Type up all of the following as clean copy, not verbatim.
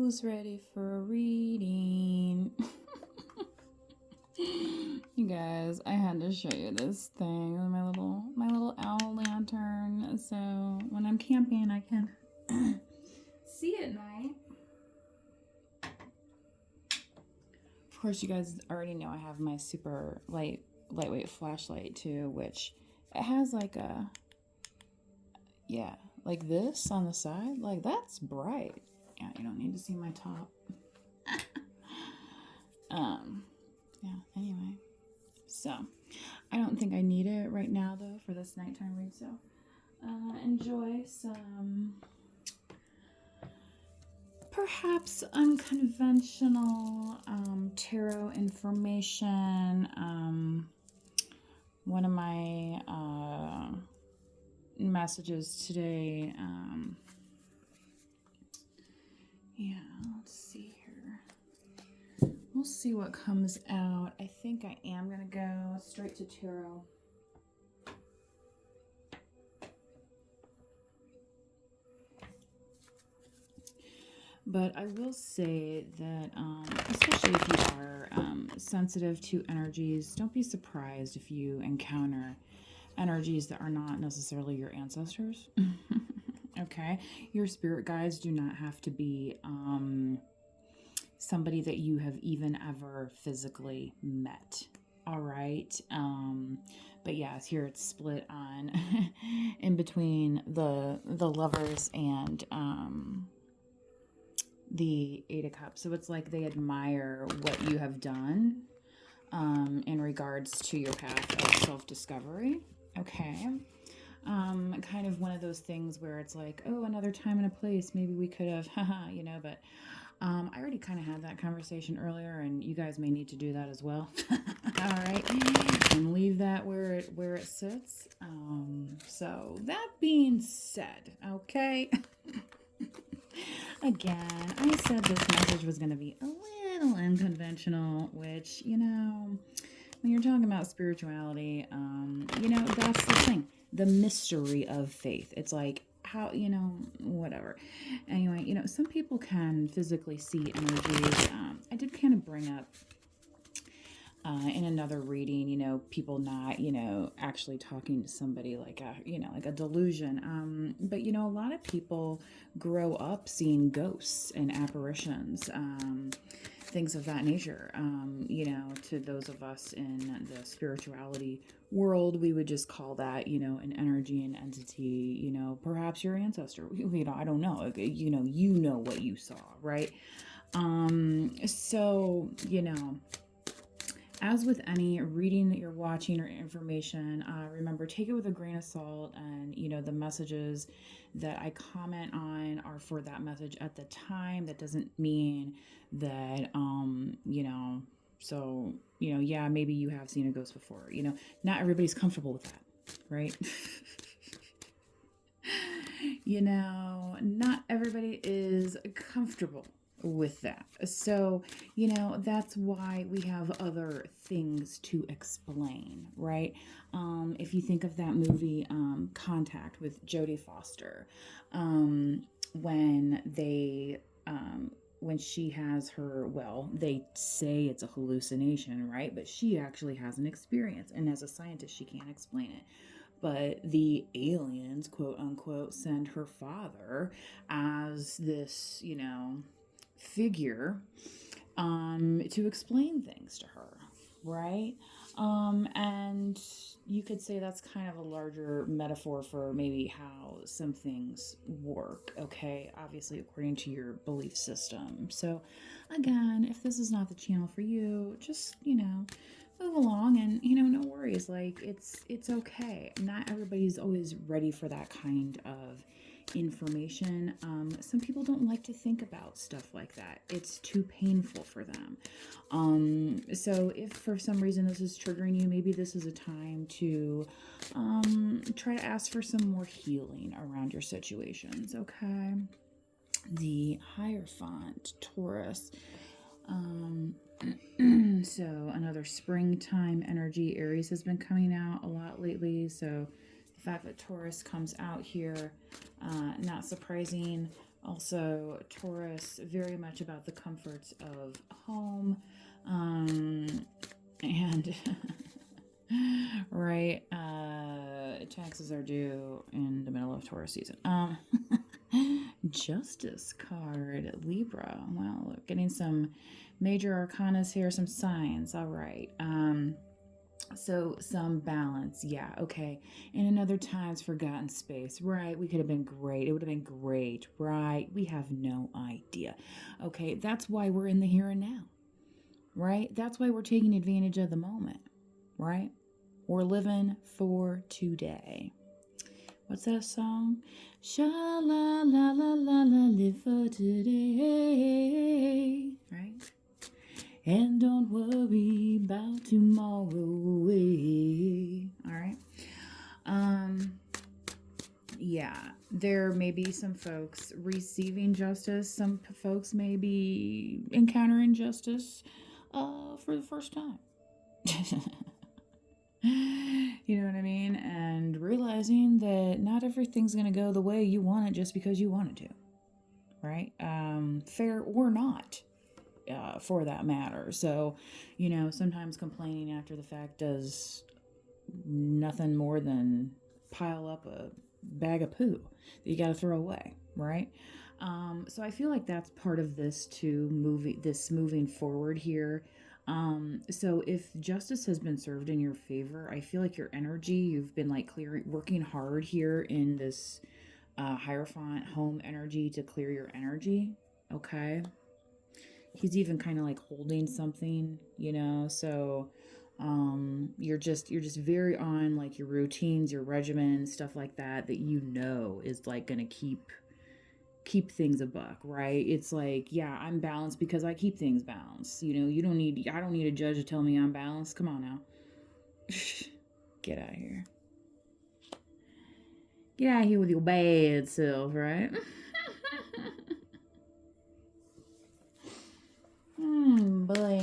Who's ready for a reading? You guys, I had to show you this thing, my little owl lantern. So when I'm camping, I can see at night. Of course, you guys already know I have my super lightweight flashlight too, which it has like a, yeah, like this on the side. Like, that's bright. Yeah, you don't need to see my top. Yeah, anyway. So, I don't think I need it right now, though, for this nighttime read. So, enjoy some perhaps unconventional tarot information. One of my messages today, yeah, let's see here. We'll see what comes out. I think I am going to go straight to tarot. But I will say that, especially if you are sensitive to energies, don't be surprised if you encounter energies that are not necessarily your ancestors. Okay? Your spirit guides do not have to be somebody that you have even ever physically met. All right? But yes, here it's split on in between the Lovers and the Eight of Cups. So it's like they admire what you have done in regards to your path of self-discovery. Okay. Kind of one of those things where it's like, oh, another time and a place, maybe we could have, haha, but I already kind of had that conversation earlier, and you guys may need to do that as well. All right, and leave that where it sits. So that being said, okay. Again, I said this message was going to be a little unconventional, which, when you're talking about spirituality, that's the thing. The mystery of faith. It's like, how, whatever. Anyway, some people can physically see energies. I did kind of bring up in another reading, people not, actually talking to somebody like a delusion. But, a lot of people grow up seeing ghosts and apparitions, things of that nature. To those of us in the spirituality world, we would just call that, an energy, an entity, perhaps your ancestor, I don't know, you know what you saw, right? So, as with any reading that you're watching or information, remember, take it with a grain of salt, and, the messages that I comment on are for that message at the time. That doesn't mean that, so, yeah, maybe you have seen a ghost before, not everybody's comfortable with that, right? Not everybody is comfortable with that. So, that's why we have other things to explain, right? If you think of that movie, Contact, with Jodie Foster, when she has her, they say it's a hallucination, right? But she actually has an experience, and as a scientist, she can't explain it. But the aliens, quote unquote, send her father as this, figure to explain things to her, right? And you could say that's kind of a larger metaphor for maybe how some things work, okay? Obviously, according to your belief system. So, again, if this is not the channel for you, just, move along, and, no worries. Like, it's okay. Not everybody's always ready for that kind of information. Some people don't like to think about stuff like that. It's too painful for them. So if for some reason this is triggering you, maybe this is a time to try to ask for some more healing around your situations, okay? The Hierophant, Taurus. So another springtime energy. Aries has been coming out a lot lately, so the fact that Taurus comes out here, not surprising. Also, Taurus, very much about the comforts of home. And right, taxes are due in the middle of Taurus season. Justice card, Libra. Wow, look, getting some major arcanas here, some signs. All right. So some balance, yeah, okay. In another time's forgotten space, right? We could have been great. It would have been great, right? We have no idea. Okay, that's why we're in the here and now, right? That's why we're taking advantage of the moment, right? We're living for today. What's that song? Sha la la la la la, live for today, right? And don't worry about tomorrow. All right. Yeah, there may be some folks receiving justice. Some folks may be encountering justice for the first time. You know what I mean? And realizing that not everything's going to go the way you want it just because you want it to. Right? Fair or not. For that matter. So, sometimes complaining after the fact does nothing more than pile up a bag of poo that you got to throw away, right? So I feel like that's part of this too, moving forward here. So if justice has been served in your favor, I feel like your energy, you've been like working hard here in this Hierophant home energy to clear your energy. Okay. He's even kind of like holding something, so you're just very on like your routines, your regimen, stuff like that is like gonna keep things a buck, right? It's like, yeah, I'm balanced because I keep things balanced. I don't need a judge to tell me I'm balanced. Come on now. Get out of here. Get out of here with your bad self, right? Boy.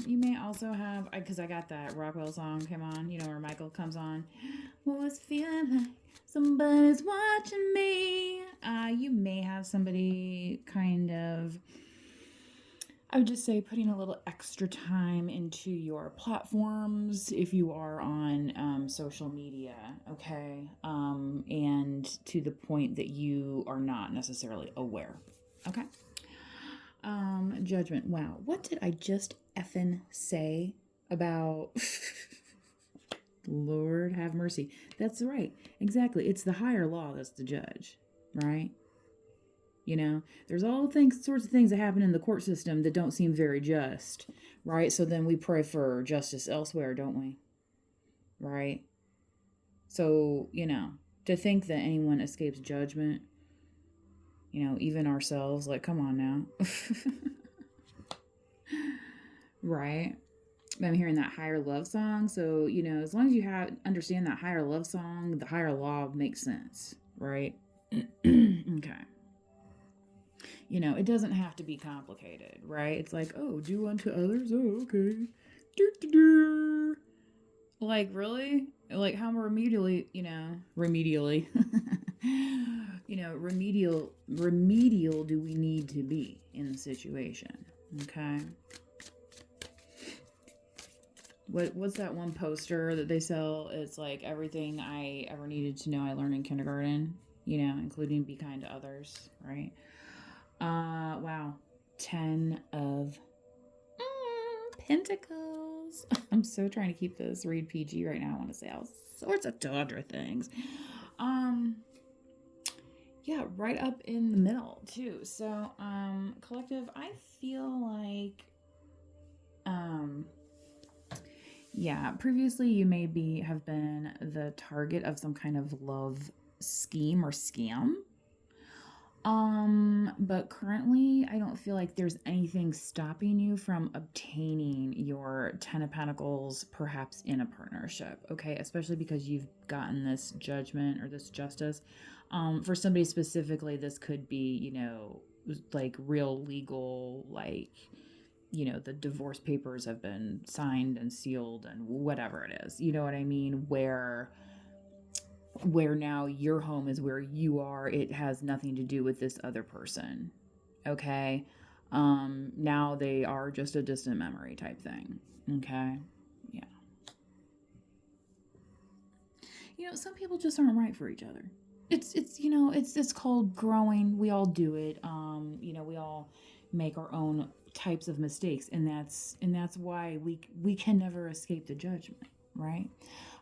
You may also have, because I got that Rockwell song came on, where Michael comes on. Was feeling like somebody's watching me. You may have somebody kind of, I would just say, putting a little extra time into your platforms if you are on social media, okay? And to the point that you are not necessarily aware, okay? Judgment. Wow. What did I just effing say about Lord have mercy? That's right. Exactly. It's the higher law that's the judge, right? There's all sorts of things that happen in the court system that don't seem very just, right? So then we pray for justice elsewhere, don't we? Right? So, to think that anyone escapes judgment, even ourselves, like, come on now. Right? I'm hearing that higher love song. So, as long as you understand that higher love song, the higher law makes sense, right? Okay. It doesn't have to be complicated, right? It's like, oh, do unto others. Oh, okay. Like, really? Like, how remedially, remedial do we need to be in the situation? Okay. What's that one poster that they sell? It's like everything I ever needed to know I learned in kindergarten, including be kind to others, right? Wow. 10 of Pentacles. I'm so trying to keep this read PG right now. I want to say all sorts of other things. Yeah, right up in the middle too. So, collective, I feel like, yeah, previously you may have been the target of some kind of love scheme or scam. But currently I don't feel like there's anything stopping you from obtaining your 10 of Pentacles, perhaps in a partnership, okay? Especially because you've gotten this judgment or this justice. For somebody specifically, this could be, like real legal, like, the divorce papers have been signed and sealed and whatever it is, you know what I mean? Where where now your home is where you are. It has nothing to do with this other person. Okay. Now they are just a distant memory type thing. Okay. Yeah. Some people just aren't right for each other. It's called growing. We all do it. We all make our own types of mistakes, and that's why we can never escape the judgment, right?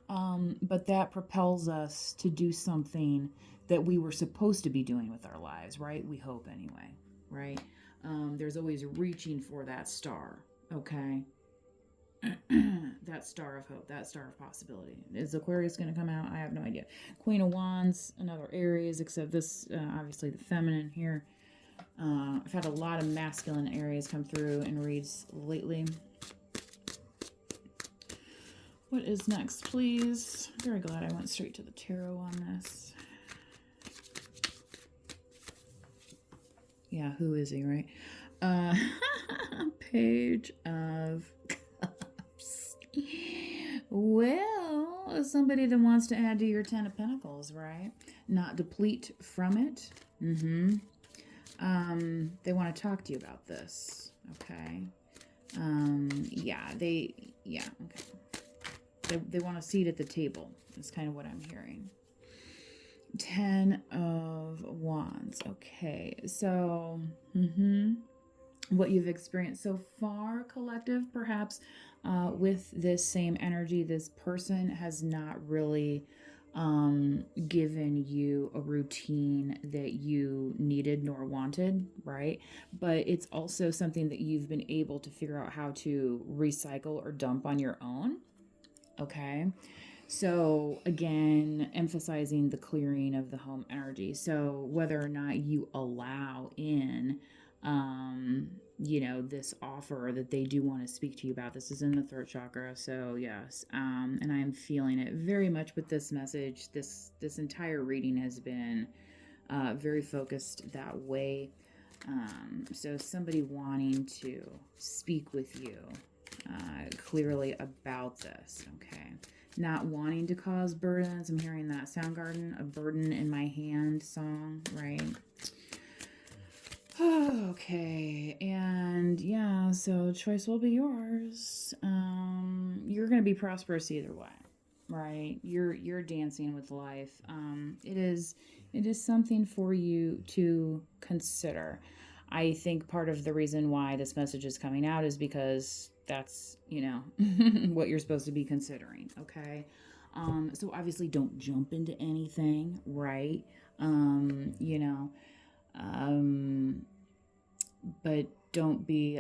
But that propels us to do something that we were supposed to be doing with our lives, right? We hope anyway, right? There's always reaching for that star, okay? That star of hope, that star of possibility. Is Aquarius going to come out? I have no idea. Queen of Wands, another Aries, except this, obviously the feminine here. I've had a lot of masculine Aries come through in reads lately. What is next, please? Very glad I went straight to the tarot on this. Yeah, who is he, right? Page of Cups. Well, somebody that wants to add to your 10 of Pentacles, right? Not deplete from it. They want to talk to you about this, okay? Okay. They want a seat at the table. That's kind of what I'm hearing. 10 of Wands. Okay, so what you've experienced so far, collective, perhaps with this same energy, this person has not really given you a routine that you needed nor wanted, right? But it's also something that you've been able to figure out how to recycle or dump on your own. Okay. So again, emphasizing the clearing of the home energy. So whether or not you allow in, this offer that they do want to speak to you about, this is in the throat chakra. So yes, and I'm feeling it very much with this message. This entire reading has been very focused that way. So somebody wanting to speak with you clearly about this, okay? Not wanting to cause burdens. I'm hearing that Soundgarden, A Burden in My Hand song, right? Okay, and yeah, so choice will be yours. You're going to be prosperous either way, right? You're dancing with life. It is something for you to consider. I think part of the reason why this message is coming out is because that's, what you're supposed to be considering, okay? So obviously don't jump into anything, right? But don't be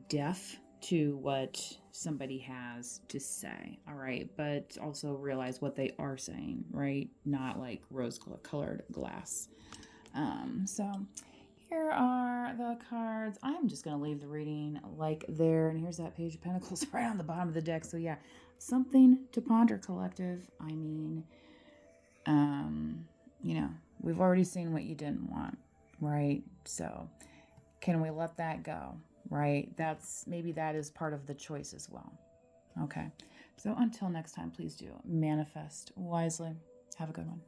deaf to what somebody has to say, all right? But also realize what they are saying, right? Not like rose-colored glass. So here are the cards. I'm just going to leave the reading like there. And here's that Page of Pentacles right on the bottom of the deck. So yeah, something to ponder, collective. I mean, we've already seen what you didn't want, right? So can we let that go, right? Maybe that is part of the choice as well. Okay. So until next time, please do manifest wisely. Have a good one.